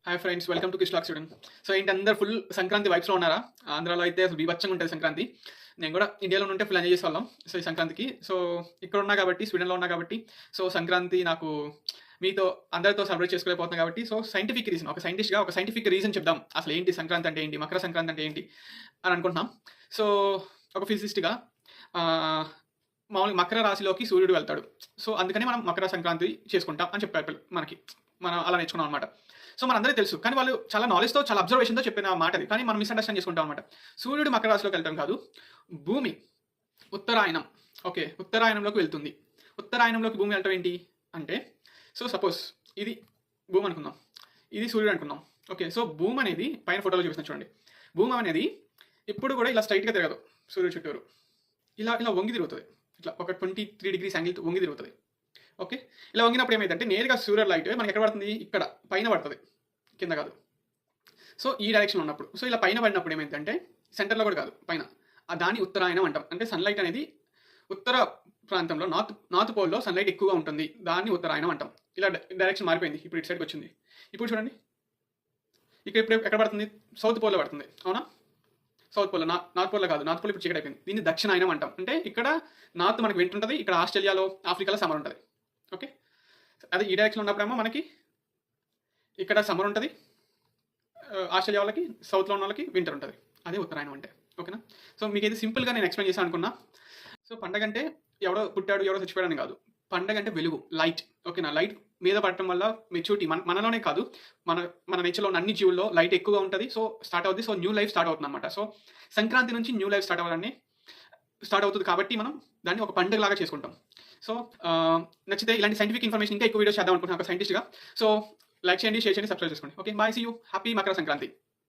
Hi friends, welcome to కిష్లాక్ student. So ఏంటి అందరు ఫుల్ సంక్రాంతి వైబ్స్లో ఉన్నారా? ఆంధ్రాలో అయితే అసలు బీభత్సంగా ఉంటుంది సంక్రాంతి. నేను కూడా ఇండియాలో ఉంటే ఫుల్ ఎంజాయ్ చేసేవాళ్ళం సో ఈ సంక్రాంతికి. సో ఇక్కడ ఉన్నా కాబట్టి, స్వీడన్లో ఉన్నా కాబట్టి, సో సంక్రాంతి నాకు మీతో అందరితో సెలబ్రేట్ చేసుకోలేకపోతున్నాను కాబట్టి, సో సైంటిఫిక్ రీజన్, ఒక సైంటిస్ట్గా ఒక సైంటిఫిక్ రీజన్ చెప్దాం అసలు ఏంటి సంక్రాంతి అంటే ఏంటి, మకర సంక్రాంతి అంటే ఏంటి అని అనుకుంటున్నాం. సో ఒక ఫిజిసిస్ట్గా మామూలుగా మకర రాశిలోకి సూర్యుడు వెళ్తాడు. సో అందుకని మనం మకర సంక్రాంతి చేసుకుంటాం అని చెప్పారు మనకి. మనం అలా నేర్చుకున్నాం అనమాట. సో మనందరికీ తెలుసు, కానీ వాళ్ళు చాలా నాలెడ్జ్తో, చాలా అబ్జర్వేషన్తో చెప్పిన మాట అది. కానీ మనం మిస్అండర్స్టాండ్ చేసుకుంటాం అనమాట. సూర్యుడు మకర రాశిలోకి వెళ్ళటం కాదు, భూమి ఉత్తరాయణం, ఓకే, ఉత్తరాయణంలోకి వెళ్తుంది. ఉత్తరాయణంలోకి భూమి వెళ్ళటం ఏంటి అంటే, సో సపోజ్ ఇది భూమి అనుకుందాం, ఇది సూర్యుడు అనుకుందాం. ఓకే, సో భూమి అనేది పైన ఫోటోలో చూపిస్తున్నా చూడండి. భూమి అనేది ఇప్పుడు కూడా ఇలా స్ట్రైట్గా తిరగదు, సూర్యుడు చుట్టూరు ఇలా ఇలా వంగి తిరుగుతుంది. ఇట్లా ఒక 23 degrees యాంగిల్ వంగి తిరుగుతుంది. ఓకే, ఇలా వంగినప్పుడు ఏమైందంటే నేరుగా సూర్య లైట్ మనకి ఎక్కడ పడుతుంది, ఇక్కడ పైన పడుతుంది, కింద కాదు. సో ఈ డైరెక్షన్ ఉన్నప్పుడు, సో ఇలా పైన పడినప్పుడు ఏమైందంటే సెంటర్లో కూడా కాదు, పైన దాన్ని ఉత్తరాయణం అంటాం. అంటే సన్లైట్ అనేది ఉత్తర ప్రాంతంలో, నార్త్ పోల్లో సన్లైట్ ఎక్కువగా ఉంటుంది, దాన్ని ఉత్తరాయణం అంటాం. ఇలా డైరెక్షన్ మారిపోయింది, ఇప్పుడు ఇటు సైడ్కి వచ్చింది. ఇప్పుడు చూడండి, ఇక్కడ ఇప్పుడు ఎక్కడ పడుతుంది, సౌత్ పోల్లో పడుతుంది, అవునా? సౌత్ పోల్, నార్త్ పోల్లో కాదు, నార్త్ పోల్ ఇప్పుడు చీకటి అయిపోయింది. దీన్ని దక్షిణాయనం అంటాం. అంటే ఇక్కడ నార్త్ మనకి వింటర్ ఉంటుంది, ఇక్కడ ఆస్ట్రేలియాలో, ఆఫ్రికాలో సమ్మర్ ఉంటుంది. ఓకే, అదే ఈ డైరెక్షన్ ఉన్నప్పుడేమో మనకి ఇక్కడ సమ్మర్ ఉంటుంది, ఆస్ట్రేలియా వాళ్ళకి, సౌత్లో ఉన్న వాళ్ళకి వింటర్ ఉంటుంది. అదే ఉత్తరాయణం అంటే. ఓకేనా? సో మీకు అయితే సింపుల్గా నేను ఎక్స్ప్లెయిన్ చేశాను అనుకున్నా. సో పండగ అంటే ఎవడో పుట్టాడు, ఎవడో చచ్చిపోయాడు అని కాదు. పండగ అంటే వెలుగు, లైట్. ఓకేనా? లైట్ మీద పడటం వల్ల మెచ్యూరిటీ మనలోనే కాదు, మన మన నేచర్లో ఉన్న అన్ని జీవుల్లో లైట్ ఎక్కువగా ఉంటుంది. సో స్టార్ట్ అవుతుంది, సో న్యూ లైఫ్ స్టార్ట్ అవుతుంది అనమాట. సో సంక్రాంతి నుంచి న్యూ లైఫ్ స్టార్ట్ అవుతుంది కాబట్టి మనం దాన్ని ఒక పండుగ లాగా చేసుకుంటాం. సో నచ్చితే ఇలాంటి సైంటిఫిక్ ఇన్ఫర్మేషన్ ఇంకా ఎక్కువ వీడియోస్ చేద్దాం అనుకుంటున్నాను ఒక సైంటిస్ట్గా. సో లైక్ చేయండి, షేర్ చేయండి, సబ్స్క్రైబ్ చేసుకోండి. Okay, bye, see you, happy Makar Sankranti.